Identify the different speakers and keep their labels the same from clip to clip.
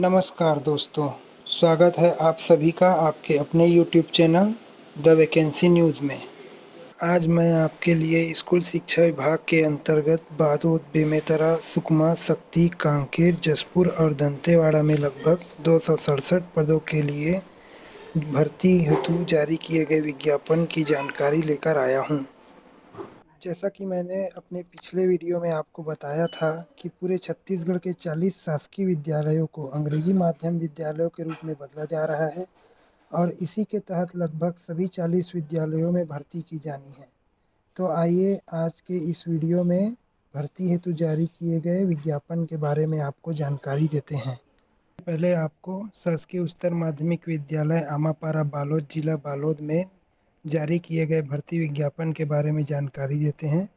Speaker 1: नमस्कार दोस्तों, स्वागत है आप सभी का आपके अपने YouTube channel the vacancy news में। आज मैं आपके लिए स्कूल शिक्षा विभाग के अंतर्गत बारूद, बेमेतरा, सुकमा, शक्ति, कांकेर, जसपुर और दंतेवाड़ा में लगभग 267 पदों के लिए भर्ती हेतु जारी किए गए विज्ञापन की जानकारी लेकर आया हूँ। जैसा कि मैंने अपने पिछले वीडियो में आपको बताया था कि पूरे छत्तीसगढ़ के 40 शासकीय विद्यालयों को अंग्रेजी माध्यम विद्यालयों के रूप में बदला जा रहा है और इसी के तहत लगभग सभी 40 विद्यालयों में भर्ती की जानी है। तो आइए आज के इस वीडियो में भर्ती हेतु जारी किए गए विज्ञापन के बारे में आपको जानकारी देते हैं। पहले आपको शासकीय उच्चतर माध्यमिक विद्यालय आमापारा बालोद जिला बालोद में जारी किए गए भर्ती विज्ञापन के बारे में जानकारी देते हैं।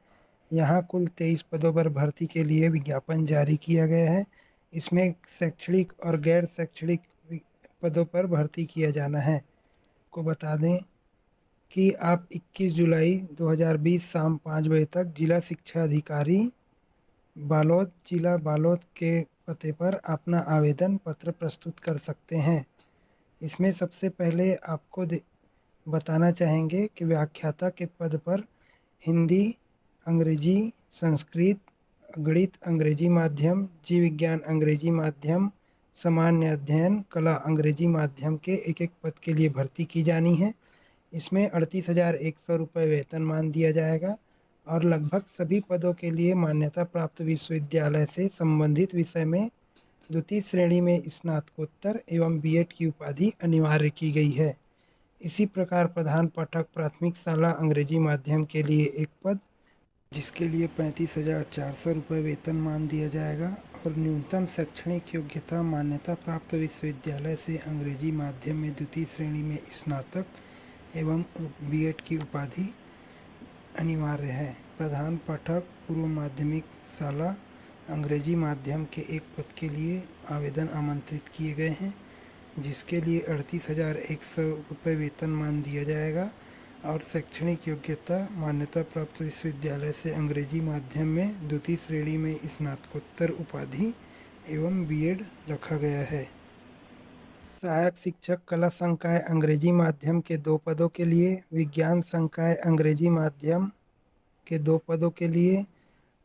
Speaker 1: यहाँ कुल 23 पदों पर भर्ती के लिए विज्ञापन जारी किया गया है। इसमें शैक्षणिक और गैर शैक्षणिक पदों पर भर्ती किया जाना है। को बता दें कि आप 21 जुलाई 2020 शाम 5 बजे तक जिला शिक्षा अधिकारी बालोद जिला बालोद के पते पर अपना आवेदन पत्र प्रस्तुत कर सकते हैं। इसमें सबसे पहले आपको बताना चाहेंगे कि व्याख्याता के पद पर हिंदी, अंग्रेजी, संस्कृत, गणित अंग्रेजी माध्यम, जीव विज्ञान अंग्रेजी माध्यम, सामान्य अध्ययन, कला अंग्रेजी माध्यम के एक पद के लिए भर्ती की जानी है। इसमें 38,100 रुपये वेतनमान दिया जाएगा और लगभग सभी पदों के लिए मान्यता प्राप्त विश्वविद्यालय से संबंधित विषय में द्वितीय श्रेणी में स्नातकोत्तर एवं बीएड की उपाधि अनिवार्य की गई है। इसी प्रकार प्रधान पाठक प्राथमिक शाला अंग्रेजी माध्यम के लिए एक पद, जिसके लिए 35,400 रुपये वेतनमान दिया जाएगा और न्यूनतम शैक्षणिक योग्यता मान्यता प्राप्त विश्वविद्यालय से अंग्रेजी माध्यम में द्वितीय श्रेणी में स्नातक एवं बीएड की उपाधि अनिवार्य है। प्रधान पाठक पूर्व माध्यमिक शाला अंग्रेजी माध्यम के एक पद के लिए आवेदन आमंत्रित किए गए हैं, जिसके लिए 38,100 रुपये वेतनमान दिया जाएगा और शैक्षणिक योग्यता मान्यता प्राप्त विश्वविद्यालय से अंग्रेजी माध्यम में द्वितीय श्रेणी में स्नातकोत्तर उपाधि एवं बीएड रखा गया है। सहायक शिक्षक कला संकाय अंग्रेजी माध्यम के 2 पदों के लिए, विज्ञान संकाय अंग्रेजी माध्यम के 2 पदों के लिए,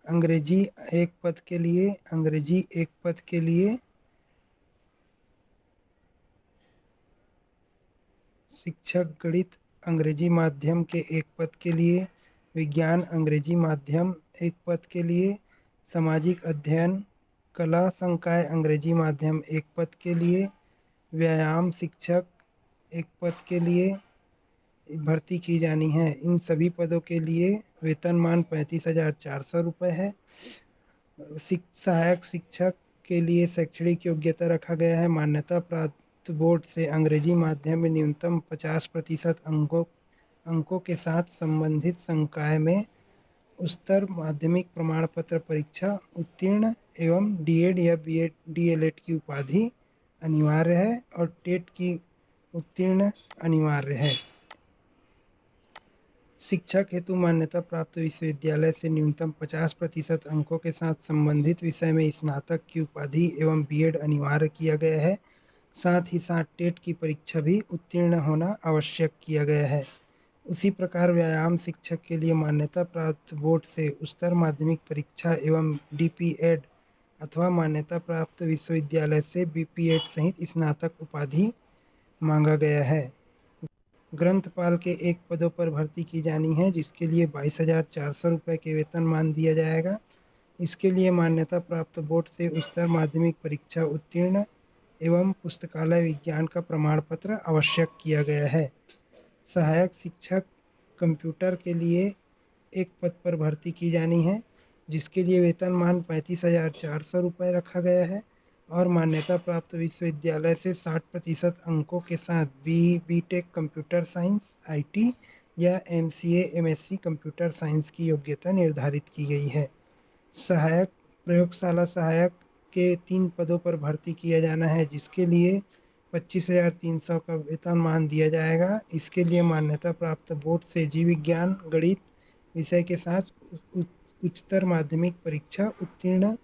Speaker 1: अंग्रेजी 1 पद के लिए, अंग्रेजी 1 पद के लिए, शिक्षक गणित अंग्रेजी माध्यम के 1 पद के लिए, विज्ञान अंग्रेजी माध्यम 1 पद के लिए, सामाजिक अध्ययन कला संकाय अंग्रेजी माध्यम 1 पद के लिए, व्यायाम शिक्षक 1 पद के लिए भर्ती की जानी है। इन सभी पदों के लिए वेतनमान 35,400 रुपये है। सहायक शिक्षक के लिए शैक्षणिक योग्यता रखा गया है मान्यता प्राप्त बोर्ड से अंग्रेजी माध्यम में न्यूनतम 50% अंकों के साथ संबंधित संकाय में उच्चतर माध्यमिक प्रमाण पत्र परीक्षा उत्तीर्ण एवं डीएड या बीएड डीएलएड की उपाधि अनिवार्य है और टेट की उत्तीर्ण अनिवार्य है। शिक्षक हेतु मान्यता प्राप्त विश्वविद्यालय से न्यूनतम 50% अंकों के साथ संबंधित विषय में स्नातक की उपाधि एवं बीएड अनिवार्य किया गया है। साथ ही साथ टेट की परीक्षा भी उत्तीर्ण होना आवश्यक किया गया है। उसी प्रकार व्यायाम शिक्षक के लिए मान्यता प्राप्त बोर्ड से उच्चतर माध्यमिक परीक्षा एवं डीपीएड अथवा मान्यता प्राप्त विश्वविद्यालय से बीपीएड सहित स्नातक उपाधि मांगा गया है। ग्रंथपाल के 1 पदों पर भर्ती की जानी है, जिसके लिए 22,400 रुपये के वेतनमान दिया जाएगा। इसके लिए मान्यता प्राप्त बोर्ड से उच्चतर माध्यमिक परीक्षा उत्तीर्ण एवं पुस्तकालय विज्ञान का प्रमाण पत्र आवश्यक किया गया है। सहायक शिक्षक कंप्यूटर के लिए 1 पद पर भर्ती की जानी है, जिसके लिए वेतनमान 35,400 रुपये रखा गया है और मान्यता प्राप्त विश्वविद्यालय से 60% अंकों के साथ बीटेक कंप्यूटर साइंस आईटी या एमसीए एमएससी कंप्यूटर साइंस की योग्यता निर्धारित की गई है। सहायक प्रयोगशाला सहायक के 3 पदों पर भर्ती किया जाना है, जिसके लिए 25,300 का वेतनमान दिया जाएगा। इसके लिए मान्यता प्राप्त बोर्ड से जीव विज्ञान गणित विषय के साथ उच्चतर माध्यमिक परीक्षा उत्तीर्ण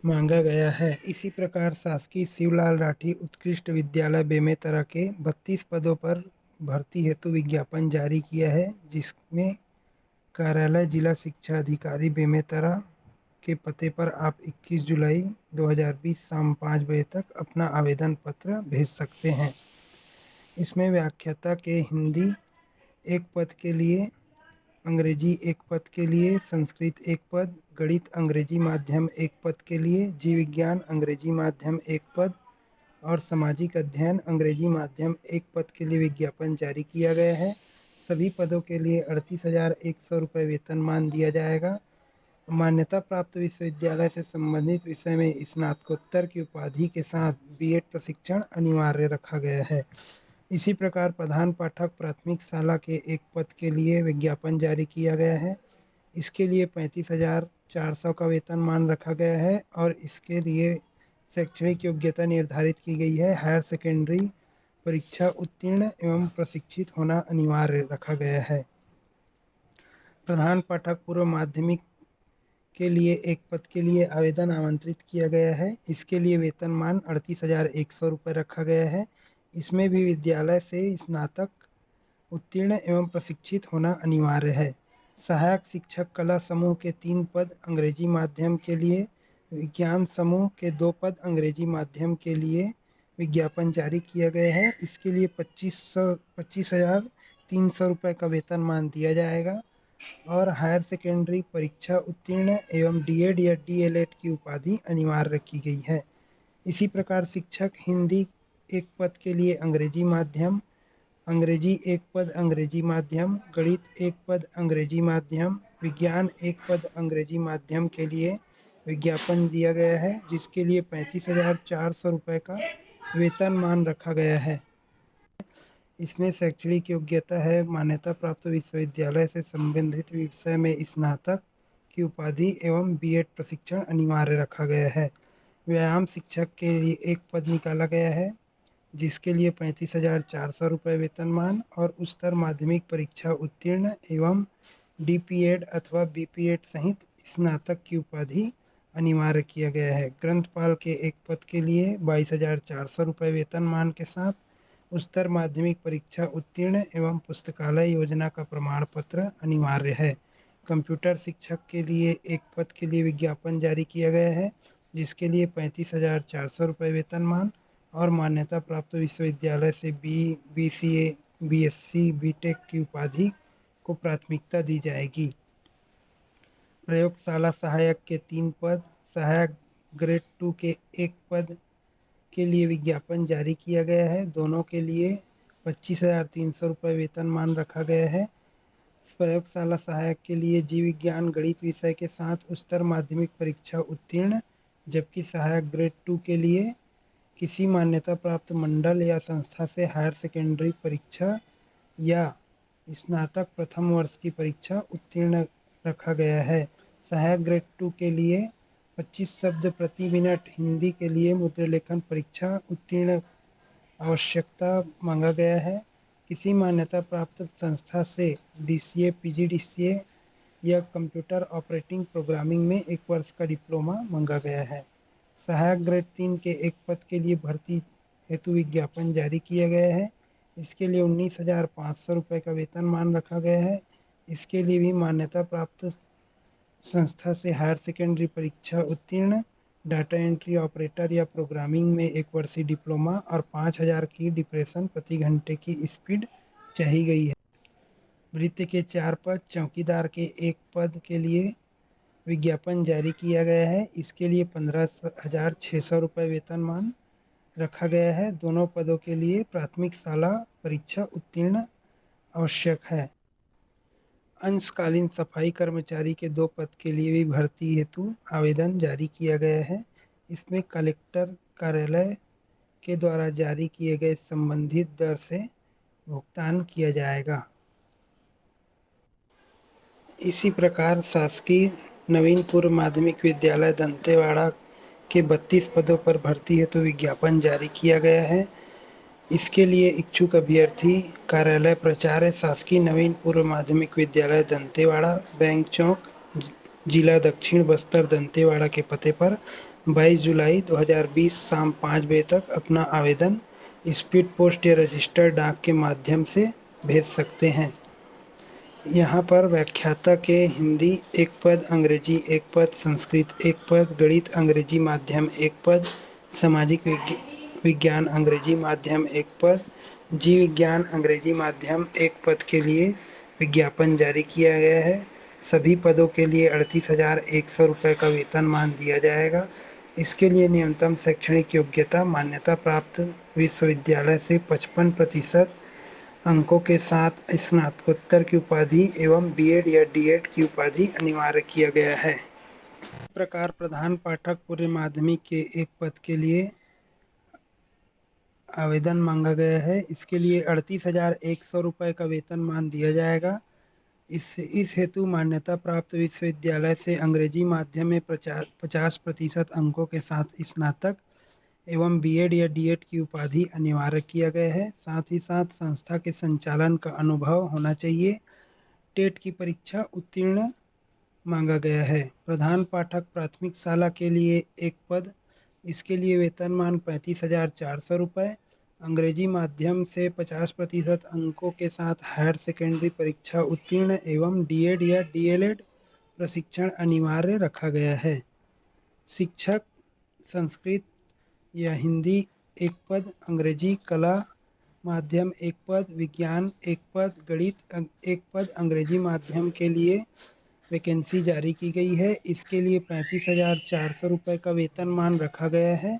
Speaker 1: मांगा गया है। इसी प्रकार शासकीय शिवलाल राठी उत्कृष्ट विद्यालय बेमेतरा के 32 पदों पर भर्ती हेतु विज्ञापन जारी किया है, जिसमें कार्यालय जिला शिक्षा अधिकारी बेमेतरा के पते पर आप 21 जुलाई 2020 शाम 5 बजे तक अपना आवेदन पत्र भेज सकते हैं। इसमें व्याख्याता के हिंदी एक पद के लिए, अंग्रेजी एक पद के लिए, संस्कृत एक पद, गणित अंग्रेजी माध्यम एक पद के लिए, जीव विज्ञान अंग्रेजी माध्यम एक पद और सामाजिक अध्ययन अंग्रेजी माध्यम एक पद के लिए विज्ञापन जारी किया गया है। सभी पदों के लिए 38,100 रुपये वेतनमान दिया जाएगा। मान्यता प्राप्त विश्वविद्यालय से संबंधित विषय में स्नातकोत्तर की उपाधि के साथ बीएड प्रशिक्षण अनिवार्य रखा गया है। इसी प्रकार प्रधान पाठक प्राथमिक शाला के एक पद के लिए विज्ञापन जारी किया गया है। इसके लिए 35,400 का वेतनमान रखा गया है और इसके लिए शैक्षणिक योग्यता निर्धारित की गई है। हायर सेकेंडरी परीक्षा उत्तीर्ण एवं प्रशिक्षित होना अनिवार्य रखा गया है। प्रधान पाठक पूर्व माध्यमिक के लिए एक पद के लिए आवेदन आमंत्रित किया गया है। इसके लिए वेतनमान 38,100 रुपये रखा गया है। इसमें भी विद्यालय से स्नातक उत्तीर्ण एवं प्रशिक्षित होना अनिवार्य है। सहायक शिक्षक कला समूह के 3 पद अंग्रेजी माध्यम के लिए, विज्ञान समूह के 2 पद अंग्रेजी माध्यम के लिए विज्ञापन जारी किया गया है। इसके लिए 25,300 रुपये का वेतनमान दिया जाएगा और हायर सेकेंडरी परीक्षा उत्तीर्ण एवं डीएड या डीएलएड की उपाधि अनिवार्य रखी गई है। इसी प्रकार शिक्षक हिंदी एक पद के लिए अंग्रेजी माध्यम, अंग्रेजी एक पद अंग्रेजी माध्यम, गणित एक पद अंग्रेजी माध्यम, विज्ञान एक पद अंग्रेजी माध्यम के लिए विज्ञापन दिया गया है, जिसके लिए 35,400 रुपये का वेतनमान रखा गया है। इसमें शैक्षणिक योग्यता है मान्यता प्राप्त विश्वविद्यालय से संबंधित विषय में स्नातक की उपाधि एवं बीएड प्रशिक्षण अनिवार्य रखा गया है। व्यायाम शिक्षक के लिए एक पद निकाला गया है, जिसके लिए 35,400 रुपये वेतनमान और उच्चतर माध्यमिक परीक्षा उत्तीर्ण एवं डीपीएड अथवा बीपीएड सहित स्नातक की उपाधि अनिवार्य किया गया है। ग्रंथपाल के एक पद के लिए 22,400 रुपये वेतनमान के साथ उच्चतर माध्यमिक परीक्षा उत्तीर्ण एवं पुस्तकालय योजना का प्रमाण पत्र अनिवार्य है। कंप्यूटर शिक्षक के लिए एक पद के लिए विज्ञापन जारी किया गया है, जिसके लिए 35,400 रुपये वेतनमान और मान्यता प्राप्त विश्वविद्यालय से बीसीए, बीएससी, बीटेक की उपाधि को प्राथमिकता दी जाएगी। प्रयोगशाला सहायक के 3 पद, सहायक ग्रेड 2 के एक पद के लिए विज्ञापन जारी किया गया है। दोनों के लिए 25,300 रुपये वेतनमान रखा गया है। प्रयोगशाला सहायक के लिए जीव विज्ञान गणित विषय के साथ उच्चतर माध्यमिक परीक्षा उत्तीर्ण, जबकि सहायक ग्रेड 2 के लिए किसी मान्यता प्राप्त मंडल या संस्था से हायर सेकेंडरी परीक्षा या स्नातक प्रथम वर्ष की परीक्षा उत्तीर्ण रखा गया है। सहायक ग्रेड 2 के लिए 25 शब्द प्रति मिनट हिंदी के लिए मुद्रलेखन परीक्षा उत्तीर्ण आवश्यकता मांगा गया है। किसी मान्यता प्राप्त संस्था से डीसीए, पीजीडीसीए या कंप्यूटर ऑपरेटिंग प्रोग्रामिंग में 1 वर्ष का डिप्लोमा मांगा गया है। सहायक ग्रेड 3 के एक पद के लिए भर्ती हेतु विज्ञापन जारी किया गया है। इसके लिए 19,500 रुपये का वेतनमान रखा गया है। इसके लिए भी मान्यता प्राप्त संस्था से हायर सेकेंडरी परीक्षा उत्तीर्ण, डाटा एंट्री ऑपरेटर या प्रोग्रामिंग में 1 वर्षीय डिप्लोमा और 5,000 की डिप्रेशन प्रति घंटे की स्पीड चाही गई है। वृत्ति के 4 पद, चौकीदार के एक पद के लिए विज्ञापन जारी किया गया है। इसके लिए 15,600 रुपये वेतनमान रखा गया है। दोनों पदों के लिए प्राथमिक शाला परीक्षा उत्तीर्ण आवश्यक है। अंशकालीन सफाई कर्मचारी के 2 पद के लिए भी भर्ती हेतु आवेदन जारी किया गया है। इसमें कलेक्टर कार्यालय के द्वारा जारी किए गए संबंधित दर से भुगतान किया जाएगा। इसी प्रकार शासकीय नवीन पूर्व माध्यमिक विद्यालय दंतेवाड़ा के 32 पदों पर भर्ती हेतु विज्ञापन जारी किया गया है। इसके लिए इच्छुक अभ्यर्थी कार्यालय प्राचार्य शासकीय नवीन पूर्व माध्यमिक विद्यालय दंतेवाड़ा, बैंक चौक, जिला दक्षिण बस्तर दंतेवाड़ा के पते पर 22 जुलाई 2020 शाम 5 बजे तक अपना आवेदन स्पीड पोस्ट या रजिस्टर्ड डाक के माध्यम से भेज सकते हैं। यहाँ पर व्याख्याता के हिंदी 1 पद, अंग्रेजी 1 पद, संस्कृत 1 पद, गणित अंग्रेजी माध्यम 1 पद, सामाजिक विज्ञान अंग्रेजी माध्यम 1 पद, जीव विज्ञान अंग्रेजी माध्यम 1 पद के लिए विज्ञापन जारी किया गया है। सभी पदों के लिए 38,100 रुपये का वेतनमान दिया जाएगा। इसके लिए न्यूनतम शैक्षणिक योग्यता मान्यता प्राप्त विश्वविद्यालय से 55% अंकों के साथ स्नातकोत्तर की उपाधि एवं बीएड या डीएड की उपाधि अनिवार्य किया गया है। इस प्रकार प्रधान पाठक पूर्व माध्यमिक के 1 पद के लिए आवेदन मांगा गया है। इसके लिए 38,100 रुपये का वेतनमान दिया जाएगा। इस हेतु मान्यता प्राप्त विश्वविद्यालय से अंग्रेजी माध्यम में 50% अंकों के साथ स्नातक एवं बीएड या डीएड की उपाधि अनिवार्य किया गया है। साथ ही साथ संस्था के संचालन का अनुभव होना चाहिए। टेट की परीक्षा उत्तीर्ण मांगा गया है। प्रधान पाठक प्राथमिक शाला के लिए 1 पद, इसके लिए वेतनमान 35,400 रुपये। अंग्रेजी माध्यम से 50% अंकों के साथ हायर सेकेंडरी परीक्षा उत्तीर्ण एवं डीएड या डीएलएड प्रशिक्षण अनिवार्य रखा गया है। शिक्षक संस्कृत या हिंदी 1 पद, अंग्रेजी कला माध्यम 1 पद, विज्ञान 1 पद, गणित 1 पद अंग्रेजी माध्यम के लिए वैकेंसी जारी की गई है। इसके लिए 35,400 रुपये का वेतनमान रखा गया है।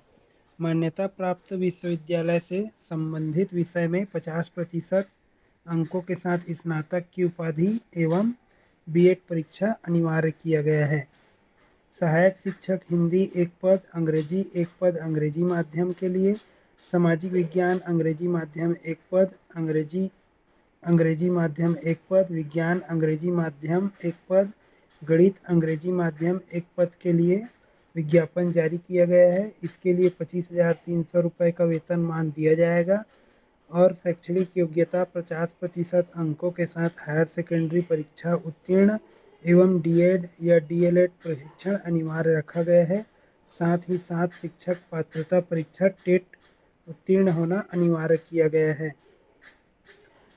Speaker 1: मान्यता प्राप्त विश्वविद्यालय से संबंधित विषय में 50% अंकों के साथ स्नातक की उपाधि एवं बीएड परीक्षा अनिवार्य किया गया है। सहायक शिक्षक हिंदी 1 पद, अंग्रेजी 1 पद अंग्रेजी माध्यम के लिए, सामाजिक विज्ञान अंग्रेजी माध्यम 1 पद, अंग्रेजी माध्यम 1 पद, विज्ञान अंग्रेजी माध्यम 1 पद, गणित अंग्रेजी माध्यम 1 पद के लिए विज्ञापन जारी किया गया है। इसके लिए 25,300 रुपये का वेतनमान दिया जाएगा और शैक्षणिक योग्यता 50% अंकों के साथ हायर सेकेंडरी परीक्षा उत्तीर्ण एवं डीएड या डीएलएड प्रशिक्षण अनिवार्य रखा गया है। साथ ही साथ शिक्षक पात्रता परीक्षा टेट उत्तीर्ण होना अनिवार्य किया गया है।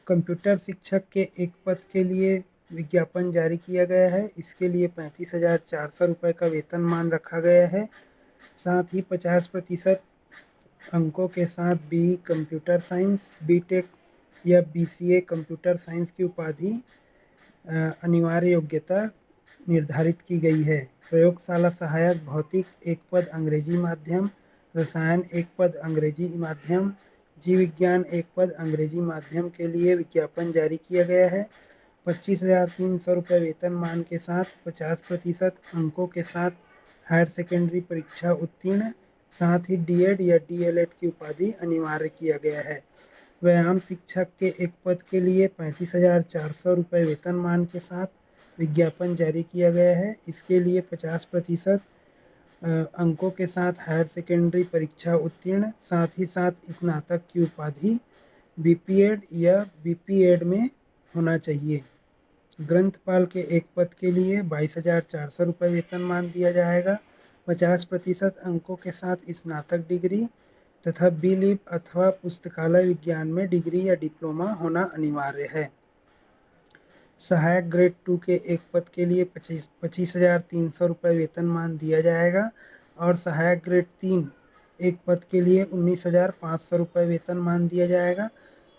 Speaker 1: कंप्यूटर शिक्षक के 1 पद के लिए विज्ञापन जारी किया गया है। इसके लिए 35,400 रुपये का वेतनमान रखा गया है। साथ ही 50% अंकों के साथ बीई कंप्यूटर साइंस, बीटेक या बीसीए कंप्यूटर साइंस की उपाधि अनिवार्य योग्यता निर्धारित की गई है। प्रयोगशाला सहायक भौतिक 1 पद अंग्रेजी माध्यम, रसायन 1 पद अंग्रेजी माध्यम, जीव विज्ञान 1 पद अंग्रेजी माध्यम के लिए विज्ञापन जारी किया गया है। 25,300 रुपये वेतनमान के साथ 50% अंकों के साथ हायर सेकेंडरी परीक्षा उत्तीर्ण, साथ ही डीएड या डीएलएड की उपाधि अनिवार्य किया गया है। व्यायाम शिक्षक के 1 पद के लिए 35,400 रुपये वेतनमान के साथ विज्ञापन जारी किया गया है। इसके लिए 50% अंकों के साथ हायर सेकेंडरी परीक्षा उत्तीर्ण, साथ ही साथ स्नातक की उपाधि बीपीएड या बीपीएड में होना चाहिए। ग्रंथपाल के 1 पद के लिए 22,400 रुपये वेतनमान दिया जाएगा। 50% अंकों के साथ स्नातक डिग्री तथा बी.लिब अथवा पुस्तकालय विज्ञान में डिग्री या डिप्लोमा होना अनिवार्य है। सहायक ग्रेड 2 के 1 पद के लिए 25,300 रुपये वेतनमान दिया जाएगा और सहायक ग्रेड 3 1 पद के लिए 19,500 रुपये वेतनमान दिया जाएगा।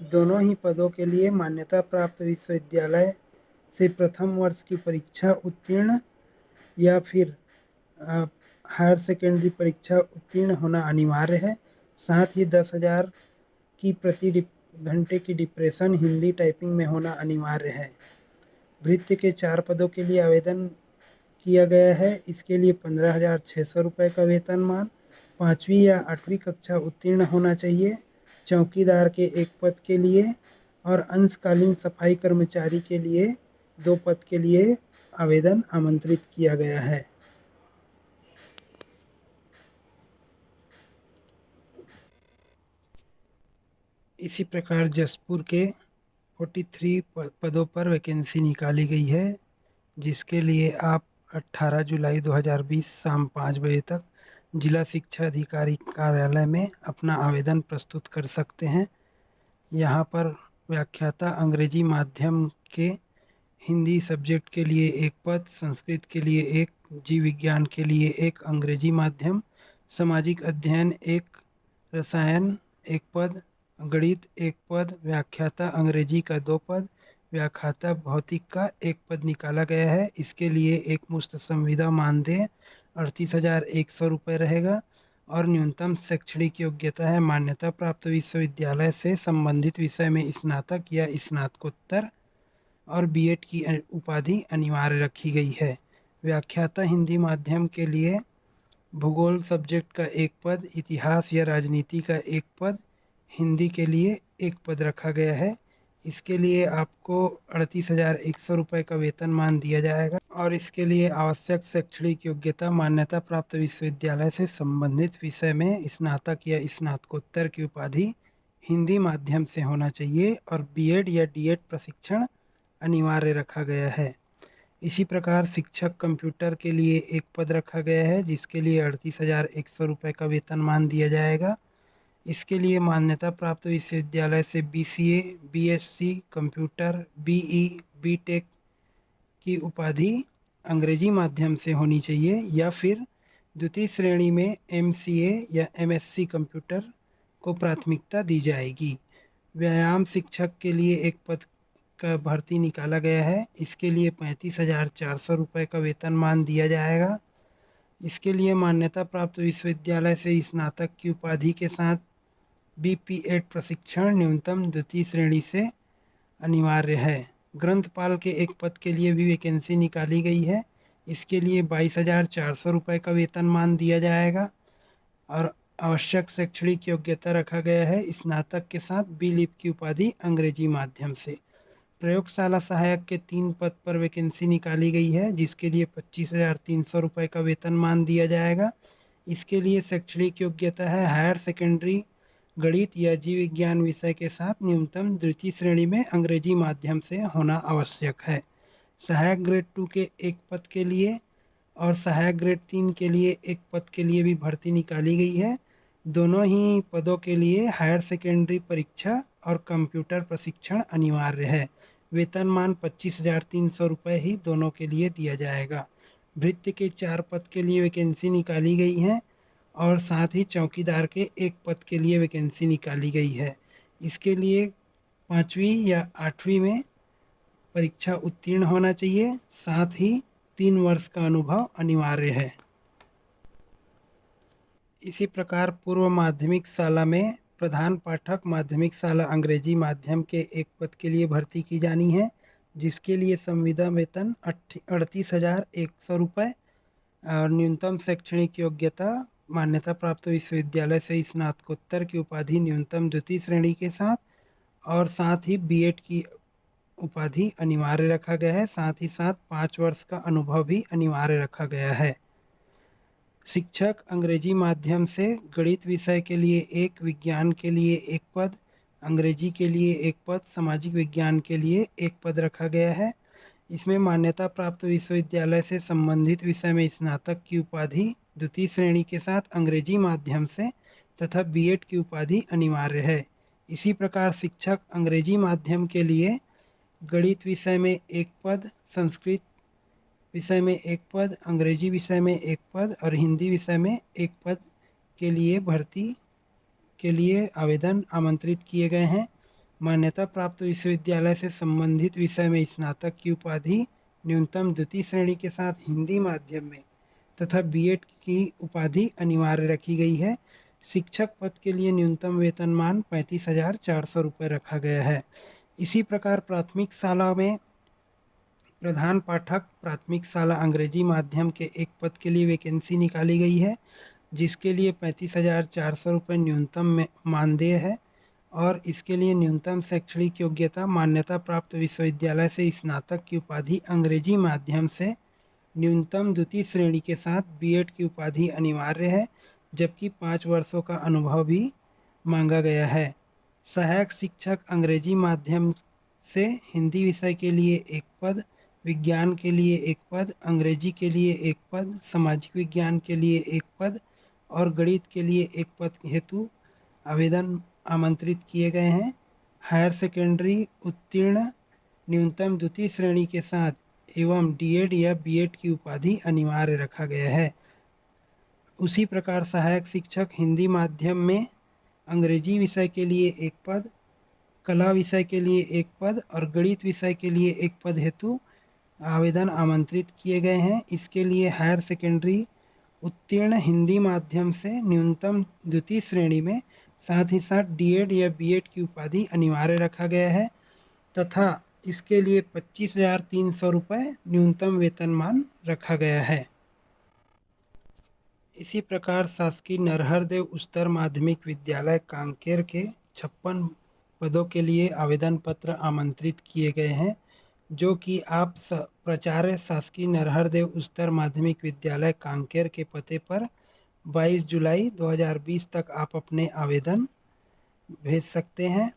Speaker 1: दोनों ही पदों के लिए मान्यता प्राप्त विश्वविद्यालय से प्रथम वर्ष की परीक्षा उत्तीर्ण या फिर हायर सेकेंडरी परीक्षा उत्तीर्ण होना अनिवार्य है। साथ ही 10,000 की प्रति घंटे की डिप्रेशन हिंदी टाइपिंग में होना अनिवार्य है। भृत्य के 4 पदों के लिए आवेदन किया गया है। इसके लिए 15,600 रुपये का वेतनमान, 5वीं या 8वीं कक्षा उत्तीर्ण होना चाहिए। चौकीदार के 1 पद के लिए और अंशकालीन सफाई कर्मचारी के लिए 2 पद के लिए आवेदन आमंत्रित किया गया है। इसी प्रकार जसपुर के 43 पदों पर वैकेंसी निकाली गई है, जिसके लिए आप 18 जुलाई 2020 शाम 5 बजे तक जिला शिक्षा अधिकारी कार्यालय में अपना आवेदन प्रस्तुत कर सकते हैं। यहाँ पर व्याख्याता अंग्रेजी माध्यम के हिंदी सब्जेक्ट के लिए एक पद, संस्कृत के लिए एक, जीव विज्ञान के लिए एक, अंग्रेजी माध्यम, सामाजिक अध्ययन एक, रसायन एक पद, गणित एक पद, व्याख्याता अंग्रेजी का 2 पद, व्याख्याता भौतिक का 1 पद निकाला गया है। इसके लिए एक मुश्त संविदा मानदेय 38,100 रुपये रहेगा और न्यूनतम शैक्षणिक योग्यता है मान्यता प्राप्त विश्वविद्यालय से संबंधित विषय में स्नातक या स्नातकोत्तर और बीएड की उपाधि अनिवार्य रखी गई है। व्याख्याता हिंदी माध्यम के लिए भूगोल सब्जेक्ट का 1 पद, इतिहास या राजनीति का 1 पद, हिंदी के लिए 1 पद रखा गया है। इसके लिए आपको 38,100 रुपये का वेतनमान दिया जाएगा और इसके लिए आवश्यक शैक्षणिक योग्यता मान्यता प्राप्त विश्वविद्यालय से संबंधित विषय में स्नातक या स्नातकोत्तर की उपाधि हिंदी माध्यम से होना चाहिए और बीएड या डीएड प्रशिक्षण अनिवार्य रखा गया है। इसी प्रकार शिक्षक कंप्यूटर के लिए 1 पद रखा गया है जिसके लिए 38,100 रुपये का वेतनमान दिया जाएगा। इसके लिए मान्यता प्राप्त विश्वविद्यालय से BCA, BSc computer, BE, BTech की उपाधि अंग्रेजी माध्यम से होनी चाहिए या फिर द्वितीय श्रेणी में एमसीए या एमएससी कंप्यूटर को प्राथमिकता दी जाएगी। व्यायाम शिक्षक के लिए 1 पद का भर्ती निकाला गया है। इसके लिए 35,400 रुपये का वेतनमान दिया जाएगा। इसके लिए मान्यता प्राप्त विश्वविद्यालय से स्नातक की उपाधि के साथ बीपीएड प्रशिक्षण न्यूनतम द्वितीय श्रेणी से अनिवार्य है। ग्रंथपाल के 1 पद के लिए भी वैकेंसी निकाली गई है। इसके लिए 22,400 रुपये का वेतनमान दिया जाएगा और आवश्यक शैक्षणिक योग्यता रखा गया है स्नातक के साथ बी लिप की उपाधि अंग्रेजी माध्यम से। प्रयोगशाला सहायक के 3 पद पर वैकेंसी निकाली गई है जिसके लिए 25,300 रुपये का वेतनमान दिया जाएगा। इसके लिए शैक्षणिक योग्यता है हायर सेकेंडरी गणित या जीव विज्ञान विषय के साथ न्यूनतम द्वितीय श्रेणी में अंग्रेजी माध्यम से होना आवश्यक है। सहायक ग्रेड 2 के 1 पद के लिए और सहायक ग्रेड 3 के लिए 1 पद के लिए भी भर्ती निकाली गई है। दोनों ही पदों के लिए हायर सेकेंडरी परीक्षा और कंप्यूटर प्रशिक्षण अनिवार्य है। वेतनमान 25,300 रुपये ही दोनों के लिए दिया जाएगा। भृत्य के 4 पद के लिए वैकेंसी निकाली गई है और साथ ही चौकीदार के 1 पद के लिए वैकेंसी निकाली गई है। इसके लिए 5वीं या 8वीं में परीक्षा उत्तीर्ण होना चाहिए, साथ ही 3 वर्ष का अनुभव अनिवार्य है। इसी प्रकार पूर्व माध्यमिक शाला में प्रधान पाठक माध्यमिक शाला अंग्रेजी माध्यम के 1 पद के लिए भर्ती की जानी है जिसके लिए संविदा वेतन 38,100 रुपये और न्यूनतम शैक्षणिक योग्यता मान्यता प्राप्त विश्वविद्यालय से स्नातकोत्तर की उपाधि न्यूनतम द्वितीय श्रेणी के साथ और साथ ही बीएड की उपाधि अनिवार्य रखा गया है। साथ ही साथ 5 वर्ष का अनुभव भी अनिवार्य रखा गया है। शिक्षक अंग्रेजी माध्यम से गणित विषय के लिए 1, विज्ञान के लिए 1 पद, अंग्रेजी के लिए 1 पद, सामाजिक विज्ञान के लिए 1 पद रखा गया है। इसमें मान्यता प्राप्त विश्वविद्यालय से संबंधित विषय में स्नातक की उपाधि द्वितीय श्रेणी के साथ अंग्रेजी माध्यम से तथा बीएड की उपाधि अनिवार्य है। इसी प्रकार शिक्षक अंग्रेजी माध्यम के लिए गणित विषय में 1 पद, संस्कृत विषय में 1 पद, अंग्रेजी विषय में 1 पद और हिंदी विषय में 1 पद के लिए भर्ती के लिए आवेदन आमंत्रित किए गए हैं। मान्यता प्राप्त विश्वविद्यालय से संबंधित विषय में स्नातक की उपाधि न्यूनतम द्वितीय श्रेणी के साथ हिंदी माध्यम में तथा बीएड की उपाधि अनिवार्य रखी गई है। शिक्षक पद के लिए न्यूनतम वेतनमान 35,400 रुपये रखा गया है। इसी प्रकार प्राथमिक शाला में प्रधान पाठक प्राथमिक शाला अंग्रेजी माध्यम के 1 पद के लिए वैकेंसी निकाली गई है जिसके लिए 35,400 रुपये न्यूनतम मानदेय है और इसके लिए न्यूनतम शैक्षणिक योग्यता मान्यता प्राप्त विश्वविद्यालय से स्नातक की उपाधि अंग्रेजी माध्यम से न्यूनतम द्वितीय श्रेणी के साथ बीएड की उपाधि अनिवार्य है जबकि 5 वर्षों का अनुभव भी मांगा गया है। सहायक शिक्षक अंग्रेजी माध्यम से हिंदी विषय के लिए 1 पद, विज्ञान के लिए 1 पद, अंग्रेजी के लिए 1 पद, सामाजिक विज्ञान के लिए 1 पद, और गणित के लिए एक पद हेतु आवेदन आमंत्रित किए गए हैं। हायर सेकेंडरी उत्तीर्ण न्यूनतम द्वितीय श्रेणी के साथ एवं डीएड या बीएड की उपाधि अनिवार्य रखा गया है। उसी प्रकार सहायक शिक्षक हिंदी माध्यम में अंग्रेजी विषय के लिए एक पद, कला विषय के लिए एक पद और गणित विषय के लिए एक पद हेतु आवेदन आमंत्रित किए गए हैं। इसके लिए हायर सेकेंडरी उत्तीर्ण हिंदी माध्यम से न्यूनतम द्वितीय श्रेणी में, साथ ही साथ डीएड या बीएड की उपाधि अनिवार्य रखा गया है तथा इसके लिए 25,300 रुपये न्यूनतम वेतनमान रखा गया है। इसी प्रकार शासकीय नरहरदेव उच्चतर माध्यमिक विद्यालय कांकेर के 56 पदों के लिए आवेदन पत्र आमंत्रित किए गए हैं, जो कि आप प्राचार्य शासकीय नरहरदेव उच्चतर माध्यमिक विद्यालय कांकेर के पते पर 22 जुलाई 2020 तक आप अपने आवेदन भेज सकते हैं।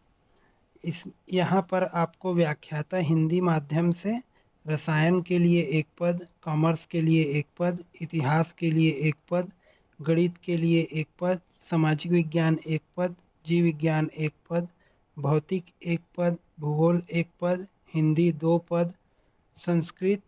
Speaker 1: इस यहाँ पर आपको व्याख्याता हिंदी माध्यम से रसायन के लिए एक पद, कॉमर्स के लिए एक पद, इतिहास के लिए एक पद, गणित के लिए एक पद, सामाजिक विज्ञान एक पद, जीव विज्ञान एक पद, भौतिक एक पद, भूगोल एक पद, हिंदी 2 पद, संस्कृत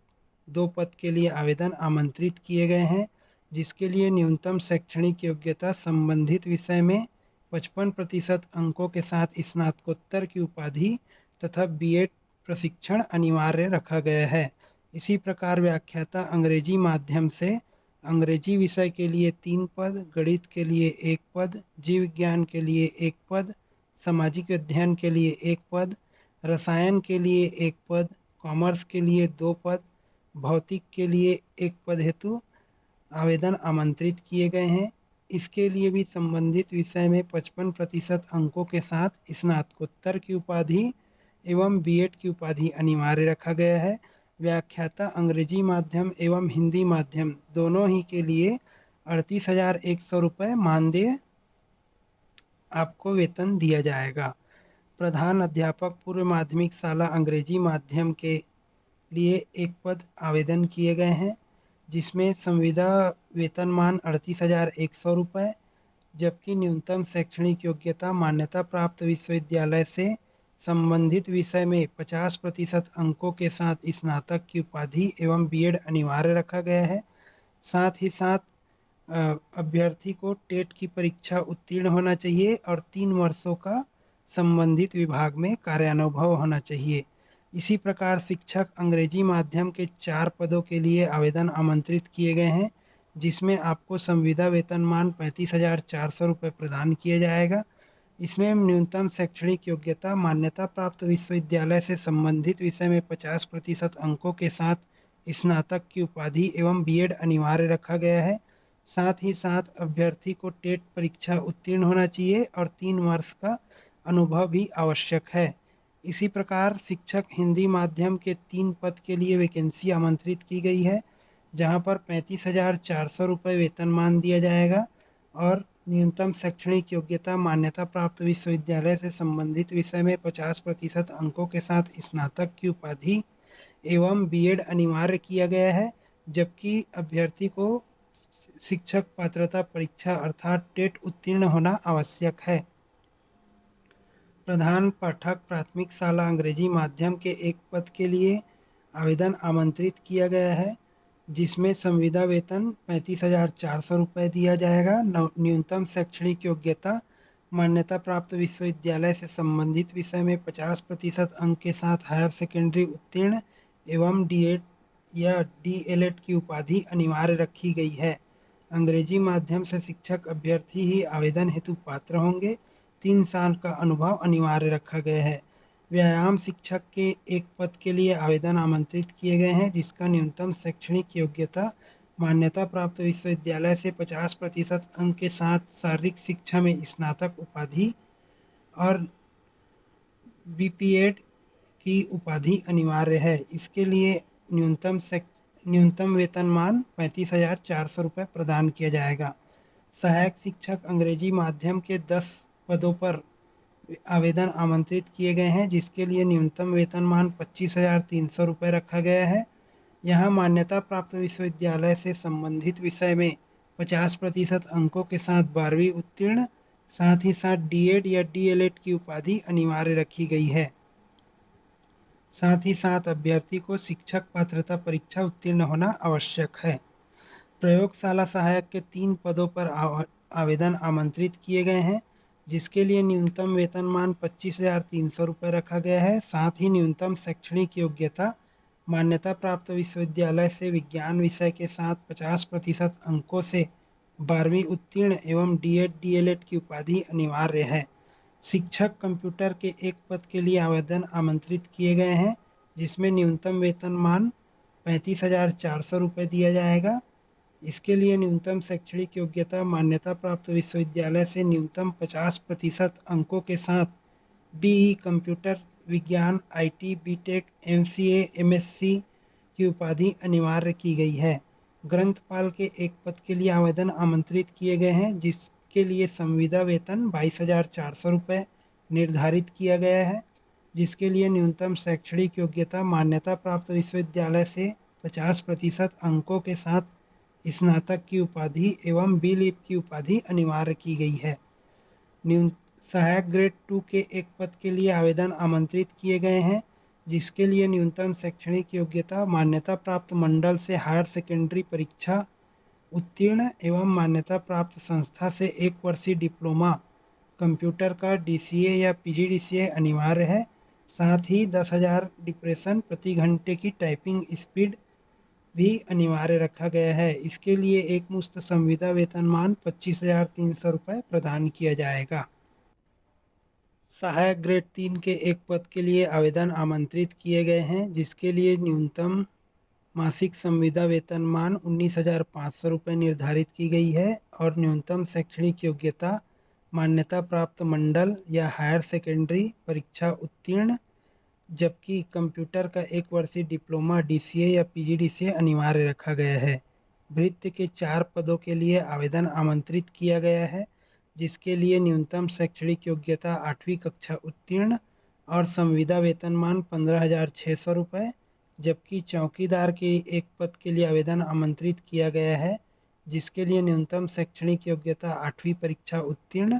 Speaker 1: 2 पद के लिए आवेदन आमंत्रित किए गए हैं, जिसके लिए न्यूनतम शैक्षणिक योग्यता संबंधित विषय में 55% अंकों के साथ स्नातकोत्तर की उपाधि तथा बीएड प्रशिक्षण अनिवार्य रखा गया है। इसी प्रकार व्याख्याता अंग्रेजी माध्यम से अंग्रेजी विषय के लिए 3 पद, गणित के लिए एक पद, जीव विज्ञान के लिए एक पद, सामाजिक अध्ययन के लिए एक पद, रसायन के लिए एक पद, कॉमर्स के लिए 2 पद, भौतिक के लिए एक पद हेतु आवेदन आमंत्रित किए गए हैं। इसके लिए भी संबंधित विषय में 55% अंकों के साथ स्नातकोत्तर की उपाधि एवं बीएड की उपाधि अनिवार्य रखा गया है। व्याख्याता अंग्रेजी माध्यम एवं हिंदी माध्यम दोनों ही के लिए 38,100 रुपये मानदेय आपको वेतन दिया जाएगा। प्रधान अध्यापक पूर्व माध्यमिक शाला अंग्रेजी माध्यम के लिए एक पद आवेदन किए गए हैं, जिसमें संविदा वेतनमान 38,100 रुपये, जबकि न्यूनतम शैक्षणिक योग्यता मान्यता प्राप्त विश्वविद्यालय से संबंधित विषय में 50% अंकों के साथ स्नातक की उपाधि एवं बीएड अनिवार्य रखा गया है। साथ ही साथ अभ्यर्थी को टेट की परीक्षा उत्तीर्ण होना चाहिए और 3 वर्षों का संबंधित विभाग में कार्यानुभव होना चाहिए। इसी प्रकार शिक्षक अंग्रेजी माध्यम के 4 पदों के लिए आवेदन आमंत्रित किए गए हैं, जिसमें आपको संविदा वेतनमान 35,400 रुपये प्रदान किया जाएगा। इसमें न्यूनतम शैक्षणिक योग्यता मान्यता प्राप्त विश्वविद्यालय से संबंधित विषय में 50% अंकों के साथ स्नातक की उपाधि एवं बीएड अनिवार्य रखा गया है। साथ ही साथ अभ्यर्थी को टेट परीक्षा उत्तीर्ण होना चाहिए और 3 वर्ष का अनुभव भी आवश्यक है। इसी प्रकार शिक्षक हिंदी माध्यम के 3 पद के लिए वैकेंसी आमंत्रित की गई है, जहां पर 35,400 रुपये वेतनमान दिया जाएगा और न्यूनतम शैक्षणिक योग्यता मान्यता प्राप्त विश्वविद्यालय से संबंधित विषय में 50% अंकों के साथ स्नातक की उपाधि एवं बीएड अनिवार्य किया गया है, जबकि अभ्यर्थी को शिक्षक पात्रता परीक्षा अर्थात टेट उत्तीर्ण होना आवश्यक है। प्रधान पाठक प्राथमिक शाला अंग्रेजी माध्यम के एक पद के लिए आवेदन आमंत्रित किया गया है, जिसमें संविदा वेतन 35,400 रुपये दिया जाएगा। न्यूनतम शैक्षणिक योग्यता मान्यता प्राप्त विश्वविद्यालय से संबंधित विषय में 50% अंक के साथ हायर सेकेंडरी उत्तीर्ण एवं डीएड या डीएलएड की उपाधि अनिवार्य रखी गई है। अंग्रेजी माध्यम से शिक्षक अभ्यर्थी ही आवेदन हेतु पात्र होंगे। 3 साल का अनुभव अनिवार्य रखा गया है। व्यायाम शिक्षक के एक पद के लिए आवेदन आमंत्रित किए गए हैं, जिसका न्यूनतम शैक्षणिक योग्यता मान्यता प्राप्त विश्वविद्यालय से 50% अंक के साथ शारीरिक शिक्षा में स्नातक उपाधि और बीपीएड की उपाधि अनिवार्य है। इसके लिए न्यूनतम वेतनमान 35,400 रुपये प्रदान किया जाएगा। सहायक शिक्षक अंग्रेजी माध्यम के 10 पदों पर आवेदन आमंत्रित किए गए हैं, जिसके लिए न्यूनतम वेतनमान 25,300 रुपये रखा गया है। यहाँ मान्यता प्राप्त विश्वविद्यालय से संबंधित विषय में 50% अंकों के साथ 12वीं उत्तीर्ण, साथ ही साथ डीएड या डीएलएड की उपाधि अनिवार्य रखी गई है। साथ ही साथ अभ्यर्थी को शिक्षक पात्रता परीक्षा उत्तीर्ण होना आवश्यक है। प्रयोगशाला सहायक के 3 पदों पर आवेदन आमंत्रित किए गए हैं, जिसके लिए न्यूनतम वेतनमान 25,300 रुपये रखा गया है। साथ ही न्यूनतम शैक्षणिक योग्यता मान्यता प्राप्त विश्वविद्यालय से विज्ञान विषय के साथ 50% अंकों से 12वीं उत्तीर्ण एवं डीएड डीएलएड की उपाधि अनिवार्य है। शिक्षक कंप्यूटर के एक पद के लिए आवेदन आमंत्रित किए गए हैं, जिसमें न्यूनतम वेतनमान 35,400 रुपये दिया जाएगा। इसके लिए न्यूनतम शैक्षणिक योग्यता मान्यता प्राप्त विश्वविद्यालय से न्यूनतम 50% अंकों के साथ बीई कंप्यूटर विज्ञान, आईटी, बीटेक, एमसीए, एमएससी की उपाधि अनिवार्य की गई है। ग्रंथपाल के एक पद के लिए आवेदन आमंत्रित किए गए हैं, जिसके लिए संविदा वेतन 22,400 रुपये निर्धारित किया गया है, जिसके लिए न्यूनतम शैक्षणिक योग्यता मान्यता प्राप्त विश्वविद्यालय से 50% अंकों के साथ स्नातक की उपाधि एवं बी लिप की उपाधि अनिवार्य की गई है। न्यून सहायक ग्रेड 2 के एक पद के लिए आवेदन आमंत्रित किए गए हैं, जिसके लिए न्यूनतम शैक्षणिक योग्यता मान्यता प्राप्त मंडल से हायर सेकेंडरी परीक्षा उत्तीर्ण एवं मान्यता प्राप्त संस्था से 1 वर्षीय डिप्लोमा कंप्यूटर का डीसीए या पीजीडीसीए अनिवार्य है। साथ ही 10,000 डिप्रेशन प्रति घंटे की टाइपिंग स्पीड भी अनिवार्य रखा गया है। इसके लिए एक मुश्त संविदा वेतनमान 25,300 रुपये प्रदान किया जाएगा। सहायक ग्रेड 3 के एक पद के लिए आवेदन आमंत्रित किए गए हैं, जिसके लिए न्यूनतम मासिक संविदा वेतनमान 19,500 रुपये निर्धारित की गई है और न्यूनतम शैक्षणिक योग्यता मान्यता प्राप्त मंडल या हायर सेकेंडरी परीक्षा उत्तीर्ण, जबकि कंप्यूटर का 1 वर्षीय डिप्लोमा डीसीए या पीजीडीसीए अनिवार्य रखा गया है। भृत्य के 4 पदों के लिए आवेदन आमंत्रित किया गया है, जिसके लिए न्यूनतम शैक्षणिक योग्यता 8वीं कक्षा उत्तीर्ण और संविदा वेतनमान 15,600 रुपये, जबकि चौकीदार के एक पद के लिए आवेदन आमंत्रित किया गया है, जिसके लिए न्यूनतम शैक्षणिक योग्यता 8वीं परीक्षा उत्तीर्ण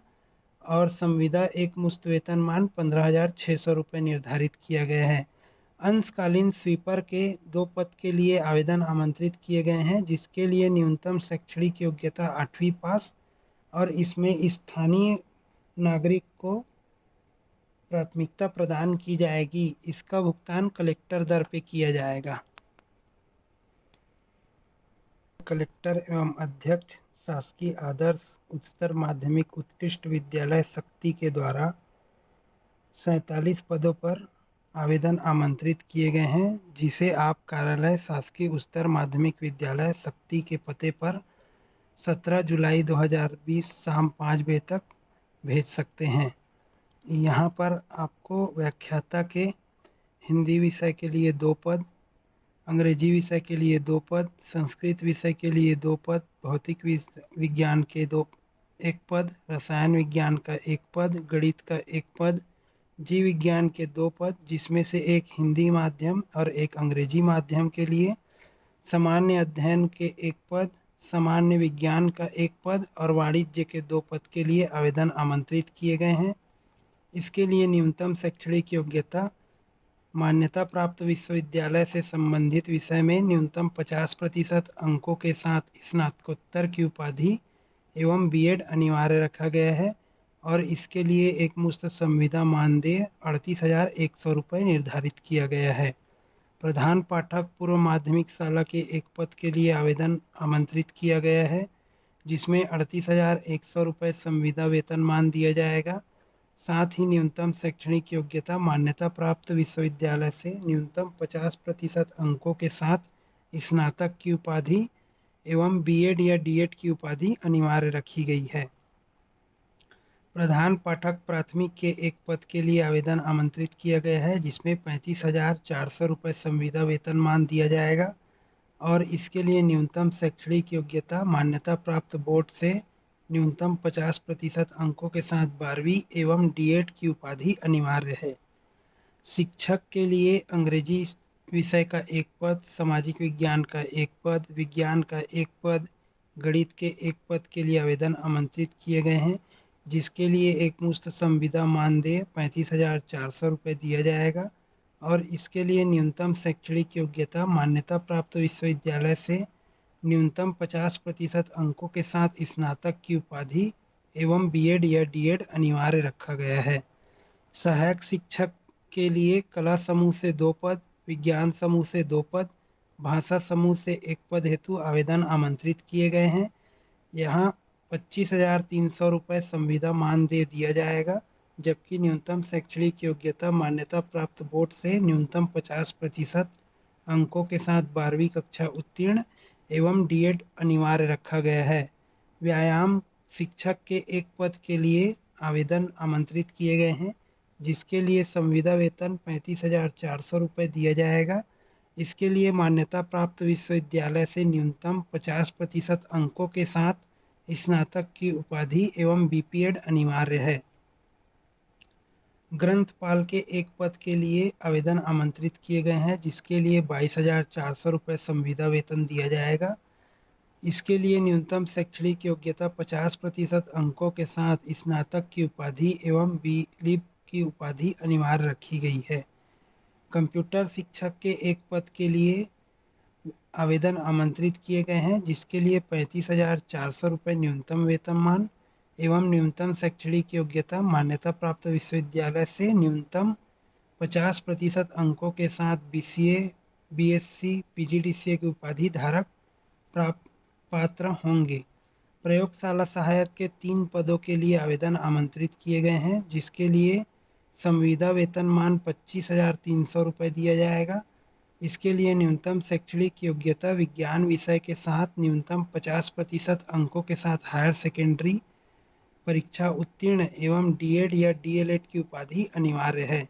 Speaker 1: और संविदा एक मुश्त वेतनमान 15,600 रुपये निर्धारित किया गया है। अंशकालीन स्वीपर के 2 पद के लिए आवेदन आमंत्रित किए गए हैं, जिसके लिए न्यूनतम शैक्षणिक योग्यता 8वीं पास और इसमें स्थानीय नागरिक को प्राथमिकता प्रदान की जाएगी। इसका भुगतान कलेक्टर दर पे किया जाएगा। कलेक्टर एवं अध्यक्ष शासकीय आदर्श उच्चतर माध्यमिक उत्कृष्ट विद्यालय शक्ति के द्वारा 47 पदों पर आवेदन आमंत्रित किए गए हैं, जिसे आप कार्यालय शासकीय उच्चतर माध्यमिक विद्यालय शक्ति के पते पर 17 जुलाई 2020 शाम 5 बजे तक भेज सकते हैं। यहाँ पर आपको व्याख्याता के हिंदी विषय के लिए 2 पद, अंग्रेजी विषय के लिए 2 पद, संस्कृत विषय के लिए 2 पद, भौतिक विज्ञान के 1 पद, रसायन विज्ञान का 1 पद, गणित का 1 पद, जीव विज्ञान के 2 पद, जिसमें से 1 हिंदी माध्यम और 1 अंग्रेजी माध्यम के लिए, सामान्य अध्ययन के 1 पद, सामान्य विज्ञान का 1 पद और वाणिज्य के 2 पद के लिए आवेदन आमंत्रित किए गए हैं। इसके लिए न्यूनतम शैक्षणिक योग्यता मान्यता प्राप्त विश्वविद्यालय से संबंधित विषय में न्यूनतम 50% अंकों के साथ स्नातकोत्तर की उपाधि एवं बीएड अनिवार्य रखा गया है और इसके लिए एक मुश्त संविदा मानदेय 38,100 रुपये निर्धारित किया गया है। प्रधान पाठक पूर्व माध्यमिक शाला के एक पद के लिए आवेदन आमंत्रित किया गया है, जिसमें 38,100 रुपये संविदा वेतनमान दिया जाएगा। साथ ही न्यूनतम शैक्षणिक योग्यता मान्यता प्राप्त विश्वविद्यालय से न्यूनतम 50% अंकों के साथ स्नातक की उपाधि एवं बीएड या डीएड की उपाधि अनिवार्य रखी गई है। प्रधान पाठक प्राथमिक के एक पद के लिए आवेदन आमंत्रित किया गया है, जिसमें 35,400 रुपये संविदा वेतनमान दिया जाएगा और इसके लिए न्यूनतम शैक्षणिक योग्यता मान्यता प्राप्त बोर्ड से न्यूनतम 50% अंकों के साथ 12वीं एवं डीएड की उपाधि अनिवार्य है। शिक्षक के लिए अंग्रेजी विषय का 1 पद, सामाजिक विज्ञान का 1 पद, विज्ञान का 1 पद, गणित के एक पद के लिए आवेदन आमंत्रित किए गए हैं, जिसके लिए एकमुश्त संविदा मानदेय 35,400 रुपये दिया जाएगा और इसके लिए न्यूनतम शैक्षणिक योग्यता मान्यता प्राप्त विश्वविद्यालय से न्यूनतम 50% अंकों के साथ स्नातक की उपाधि एवं बीएड या डीएड अनिवार्य रखा गया है। सहायक शिक्षक के लिए कला समूह से 2 पद, विज्ञान समूह से 2 पद, भाषा समूह से 1 पद हेतु आवेदन आमंत्रित किए गए हैं। यहाँ 25,300 रुपये संविदा मानदेय दिया जाएगा, जबकि न्यूनतम शैक्षणिक योग्यता मान्यता प्राप्त बोर्ड से न्यूनतम 50% अंकों के साथ 12वीं कक्षा उत्तीर्ण एवं डीएड अनिवार्य रखा गया है। व्यायाम शिक्षक के एक पद के लिए आवेदन आमंत्रित किए गए हैं, जिसके लिए संविदा वेतन 35,400 रुपये दिया जाएगा। इसके लिए मान्यता प्राप्त विश्वविद्यालय से न्यूनतम 50% अंकों के साथ स्नातक की उपाधि एवं बीपीएड अनिवार्य है। ग्रंथपाल के एक पद के लिए आवेदन आमंत्रित किए गए हैं, जिसके लिए 22,400 रुपये संविदा वेतन दिया जाएगा। इसके लिए न्यूनतम शैक्षणिक योग्यता 50% अंकों के साथ स्नातक की उपाधि एवं बी.लिब की उपाधि अनिवार्य रखी गई है। कंप्यूटर शिक्षक के एक पद के लिए आवेदन आमंत्रित किए गए हैं, जिसके लिए 35,400 रुपये न्यूनतम वेतनमान एवं न्यूनतम शैक्षणिक योग्यता मान्यता प्राप्त विश्वविद्यालय से न्यूनतम 50% अंकों के साथ बीसीए, बीएससी, पीजीडीसीए की उपाधि धारक प्राप्त पात्र होंगे। प्रयोगशाला सहायक के 3 पदों के लिए आवेदन आमंत्रित किए गए हैं, जिसके लिए संविदा वेतनमान 25,300 रुपये दिया जाएगा। इसके लिए न्यूनतम शैक्षणिक योग्यता विज्ञान विषय के साथ न्यूनतम 50% अंकों के साथ हायर सेकेंडरी परीक्षा उत्तीर्ण एवं डीएड या डीएलएड की उपाधि अनिवार्य है।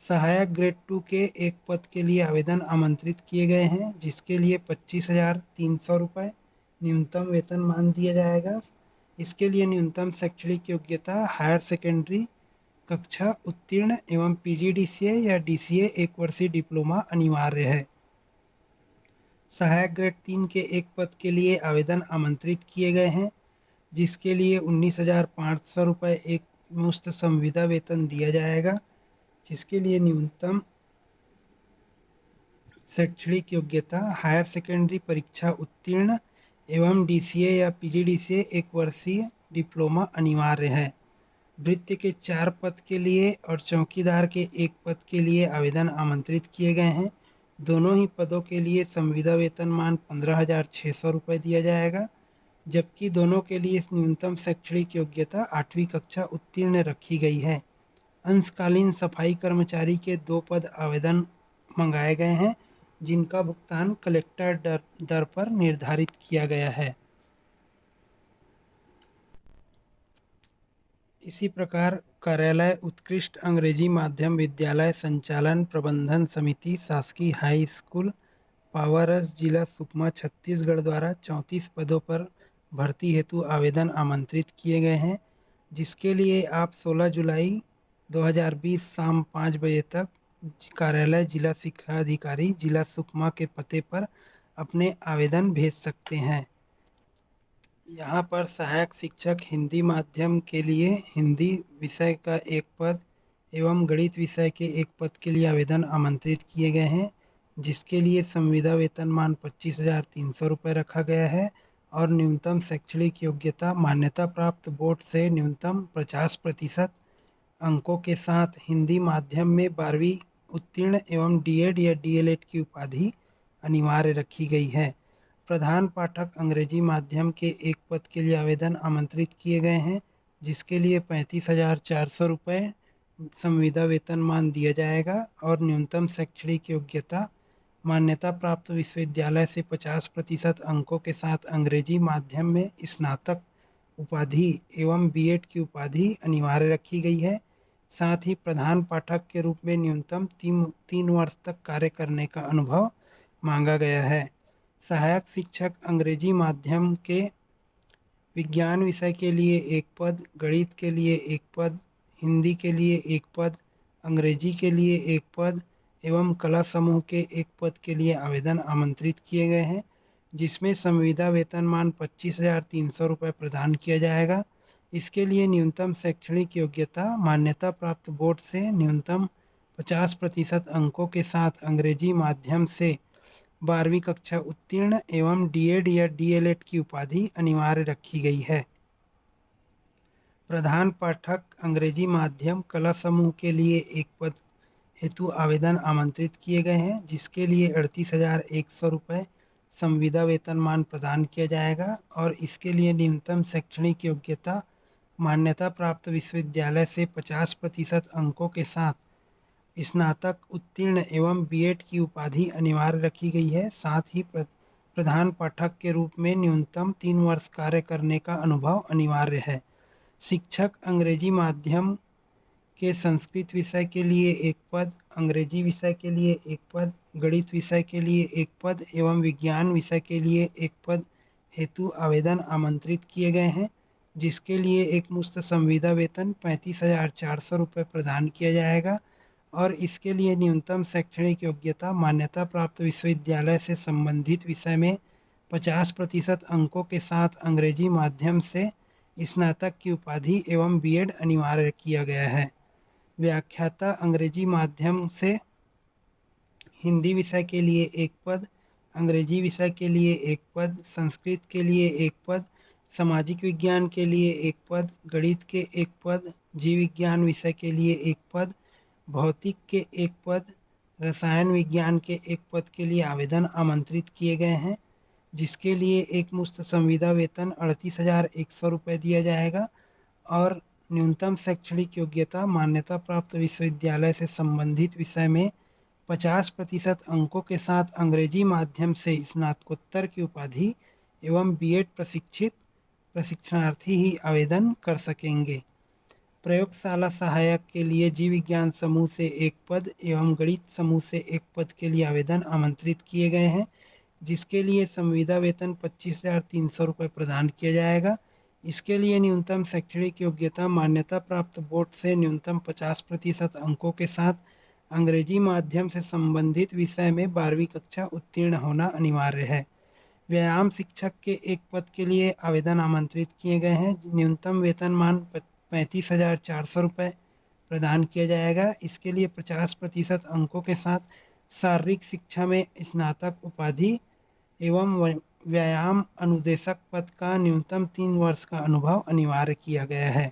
Speaker 1: सहायक ग्रेड 2 के एक पद के लिए आवेदन आमंत्रित किए गए हैं, जिसके लिए 25,300 रुपये न्यूनतम वेतनमान दिया जाएगा। इसके लिए न्यूनतम शैक्षणिक योग्यता हायर सेकेंडरी कक्षा उत्तीर्ण एवं पीजीडीसीए या डीसीए 1 वर्षीय डिप्लोमा अनिवार्य है। सहायक ग्रेड 3 के एक पद के लिए आवेदन आमंत्रित किए गए हैं, जिसके लिए 19,500 रुपये एक मुश्त संविदा वेतन दिया जाएगा, जिसके लिए न्यूनतम शैक्षणिक योग्यता हायर सेकेंडरी परीक्षा उत्तीर्ण एवं डीसीए या पीजीडीसीए 1 वर्षीय डिप्लोमा अनिवार्य है। भृत्य के 4 पद के लिए और चौकीदार के 1 पद के लिए आवेदन आमंत्रित किए गए हैं। दोनों ही पदों के लिए संविदा वेतनमान 15,600 रुपये दिया जाएगा, जबकि दोनों के लिए न्यूनतम शैक्षणिक योग्यता 8वीं कक्षा उत्तीर्ण रखी गई है। अंशकालीन सफाई कर्मचारी के 2 पद आवेदन मंगाए गए हैं, जिनका भुगतान कलेक्टर दर पर निर्धारित किया गया है। इसी प्रकार कार्यालय उत्कृष्ट अंग्रेजी माध्यम विद्यालय संचालन प्रबंधन समिति शासकीय हाई स्कूल पावरस जिला सुकमा छत्तीसगढ़ द्वारा 34 पदों पर भर्ती हेतु आवेदन आमंत्रित किए गए हैं, जिसके लिए आप 16 जुलाई 2020 शाम 5 बजे तक कार्यालय जिला शिक्षा अधिकारी जिला सुकमा के पते पर अपने आवेदन भेज सकते हैं। यहाँ पर सहायक शिक्षक हिंदी माध्यम के लिए हिंदी विषय का 1 पद एवं गणित विषय के 1 पद के लिए आवेदन आमंत्रित किए गए हैं, जिसके लिए संविदा वेतनमान 25,300 रुपये रखा गया है और न्यूनतम शैक्षणिक योग्यता मान्यता प्राप्त बोर्ड से न्यूनतम 50% अंकों के साथ हिंदी माध्यम में 12वीं उत्तीर्ण एवं डीएड या डीएलएड की उपाधि अनिवार्य रखी गई है। प्रधान पाठक अंग्रेजी माध्यम के 1 पद के लिए आवेदन आमंत्रित किए गए हैं, जिसके लिए 35,400 रुपये संविदा वेतनमान दिया जाएगा और न्यूनतम शैक्षणिक योग्यता मान्यता प्राप्त विश्वविद्यालय से 50% अंकों के साथ अंग्रेजी माध्यम में स्नातक उपाधि एवं बीएड की उपाधि अनिवार्य रखी गई है। साथ ही प्रधान पाठक के रूप में न्यूनतम 3 वर्ष तक कार्य करने का अनुभव मांगा गया है। सहायक शिक्षक अंग्रेजी माध्यम के विज्ञान विषय के लिए 1 पद, गणित के लिए 1 पद, हिंदी के लिए 1 पद, अंग्रेजी के लिए 1 पद एवं कला समूह के 1 पद के लिए आवेदन आमंत्रित किए गए हैं। जिसमें संविदा वेतनमान 25,300 रुपये प्रदान किया जाएगा। इसके लिए न्यूनतम शैक्षणिक योग्यता मान्यता प्राप्त बोर्ड से न्यूनतम 50% अंकों के साथ अंग्रेजी माध्यम से 12वीं कक्षा उत्तीर्ण एवं डीएड या डीएलएड की उपाधि अनिवार्य रखी गई है। प्रधान पाठक अंग्रेजी माध्यम कला समूह के लिए एक पद हेतु आवेदन आमंत्रित किए गए हैं, जिसके लिए 38,100 रुपये संविदा वेतनमान प्रदान किया जाएगा और इसके लिए न्यूनतम शैक्षणिक योग्यता मान्यता प्राप्त विश्वविद्यालय से 50% अंकों के साथ स्नातक उत्तीर्ण एवं बीएड की उपाधि अनिवार्य रखी गई है। साथ ही प्रधान पाठक के रूप में न्यूनतम 3 वर्ष कार्य करने का अनुभव अनिवार्य है। शिक्षक अंग्रेजी माध्यम के संस्कृत विषय के लिए एक पद, अंग्रेजी विषय के लिए एक पद, गणित विषय के लिए एक पद एवं विज्ञान विषय के लिए एक पद हेतु आवेदन आमंत्रित किए गए हैं, जिसके लिए एक मुश्त संविदा वेतन 35,400 रुपये प्रदान किया जाएगा और इसके लिए न्यूनतम शैक्षणिक योग्यता मान्यता प्राप्त विश्वविद्यालय से संबंधित विषय में 50% अंकों के साथ अंग्रेजी माध्यम से स्नातक की उपाधि एवं बीएड अनिवार्य किया गया है। व्याख्याता अंग्रेजी माध्यम से हिंदी विषय के लिए एक पद, अंग्रेजी विषय के लिए एक पद, संस्कृत के लिए एक पद, सामाजिक विज्ञान के लिए एक पद, गणित के एक पद, जीव विज्ञान विषय के लिए एक पद, भौतिक के एक पद, रसायन विज्ञान के एक पद के लिए आवेदन आमंत्रित किए गए हैं, जिसके लिए एक मुश्त संविदा वेतन 38,100 रुपये दिया जाएगा और न्यूनतम शैक्षणिक योग्यता मान्यता प्राप्त विश्वविद्यालय से संबंधित विषय में 50% अंकों के साथ अंग्रेजी माध्यम से स्नातकोत्तर की उपाधि एवं बीएड प्रशिक्षित प्रशिक्षणार्थी ही आवेदन कर सकेंगे। प्रयोगशाला सहायक के लिए जीव विज्ञान समूह से एक पद एवं गणित समूह से एक पद के लिए आवेदन आमंत्रित किए गए हैं, जिसके लिए संविदा वेतन 25,300 रुपये प्रदान किया जाएगा। इसके लिए न्यूनतम शैक्षणिक योग्यता मान्यता प्राप्त बोर्ड से न्यूनतम 50% अंकों के साथ अंग्रेजी माध्यम से संबंधित विषय में 12वीं कक्षा उत्तीर्ण होना अनिवार्य है। व्यायाम शिक्षक के एक पद के लिए आवेदन आमंत्रित किए गए हैं। न्यूनतम वेतनमान 35,400 रुपये प्रदान किया जाएगा। इसके लिए 50% अंकों के साथ शारीरिक शिक्षा में स्नातक उपाधि एवं व्यायाम अनुदेशक पद का न्यूनतम 3 वर्ष का अनुभव अनिवार्य किया गया है।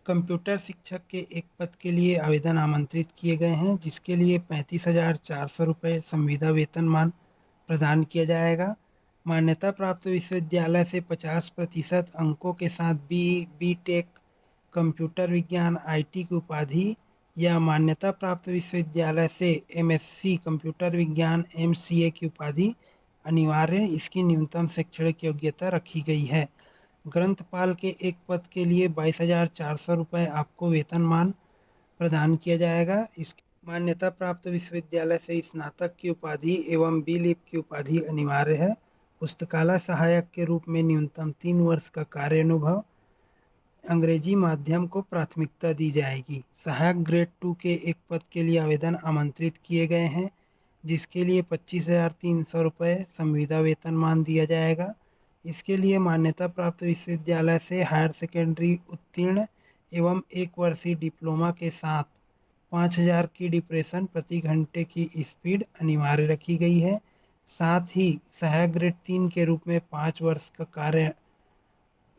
Speaker 1: कंप्यूटर शिक्षक के एक पद के लिए आवेदन आमंत्रित किए गए हैं, जिसके लिए 35,400 रुपये संविदा वेतनमान प्रदान किया जाएगा। मान्यता प्राप्त विश्वविद्यालय से 50% अंकों के साथ बी टेक कंप्यूटर विज्ञान आईटी की उपाधि या मान्यता प्राप्त विश्वविद्यालय से एमएससी कंप्यूटर विज्ञान एमसीए की उपाधि अनिवार्य इसकी न्यूनतम शैक्षणिक योग्यता रखी गई है। ग्रंथपाल के एक पद के लिए 22,400 रुपये आपको वेतनमान प्रदान किया जाएगा। इस मान्यता प्राप्त विश्वविद्यालय से स्नातक की उपाधि एवं बी लिप की उपाधि अनिवार्य है। पुस्तकालय सहायक के रूप में न्यूनतम 3 वर्ष का कार्य अनुभव, अंग्रेजी माध्यम को प्राथमिकता दी जाएगी। सहायक ग्रेड 2 के एक पद के लिए आवेदन आमंत्रित किए गए हैं, जिसके लिए 25,300 रुपये संविदा वेतनमान दिया जाएगा। इसके लिए मान्यता प्राप्त विश्वविद्यालय से हायर सेकेंडरी उत्तीर्ण एवं 1 वर्षीय डिप्लोमा के साथ 5,000 की डिप्रेशन प्रति घंटे की स्पीड अनिवार्य रखी गई है। साथ ही सहायक ग्रेड 3 के रूप में 5 वर्ष का कार्य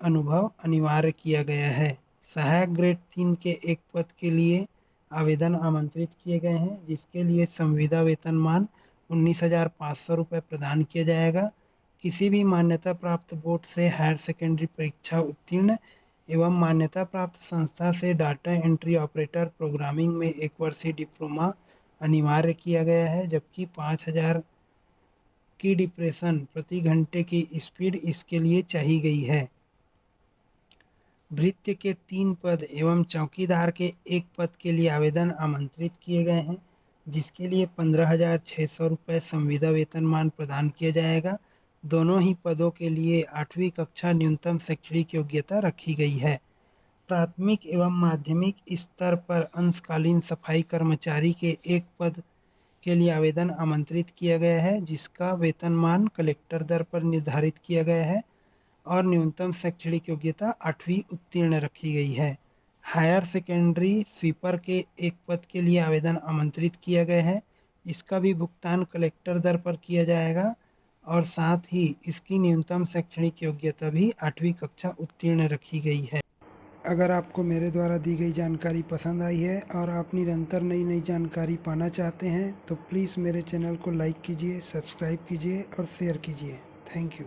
Speaker 1: अनुभव अनिवार्य किया गया है। सहायक ग्रेड 3 के एक पद के लिए आवेदन आमंत्रित किए गए हैं, जिसके लिए संविदा वेतनमान 19,500 रुपये प्रदान किया जाएगा। किसी भी मान्यता प्राप्त बोर्ड से हायर सेकेंडरी परीक्षा उत्तीर्ण एवं मान्यता प्राप्त संस्था से डाटा एंट्री ऑपरेटर प्रोग्रामिंग में 1 वर्षीय डिप्लोमा अनिवार्य किया गया है, जबकि 5,000 की डिप्रेशन प्रति घंटे की स्पीड इसके लिए चाहिए गई है। भृत्य के 3 पद एवं चौकीदार के एक पद के लिए आवेदन आमंत्रित किए गए हैं, जिसके लिए 15,600 रुपये संविदा वेतनमान प्रदान किया जाएगा। दोनों ही पदों के लिए 8वीं कक्षा न्यूनतम शैक्षणिक योग्यता रखी गई है। प्राथमिक एवं माध्यमिक स्तर पर अंशकालीन सफाई कर्मचारी के एक पद उसके लिए आवेदन आमंत्रित किया गया है, जिसका वेतनमान कलेक्टर दर पर निर्धारित किया गया है और न्यूनतम शैक्षणिक योग्यता 8वीं उत्तीर्ण रखी गई है। हायर सेकेंडरी स्वीपर के एक पद के लिए आवेदन आमंत्रित किया गया है। इसका भी भुगतान कलेक्टर दर पर किया जाएगा और साथ ही इसकी न्यूनतम शैक्षणिक योग्यता भी 8वीं कक्षा उत्तीर्ण रखी गई है। अगर आपको मेरे द्वारा दी गई जानकारी पसंद आई है और आप निरंतर नई नई जानकारी पाना चाहते हैं तो प्लीज़ मेरे चैनल को लाइक कीजिए, सब्सक्राइब कीजिए और शेयर कीजिए। Thank you.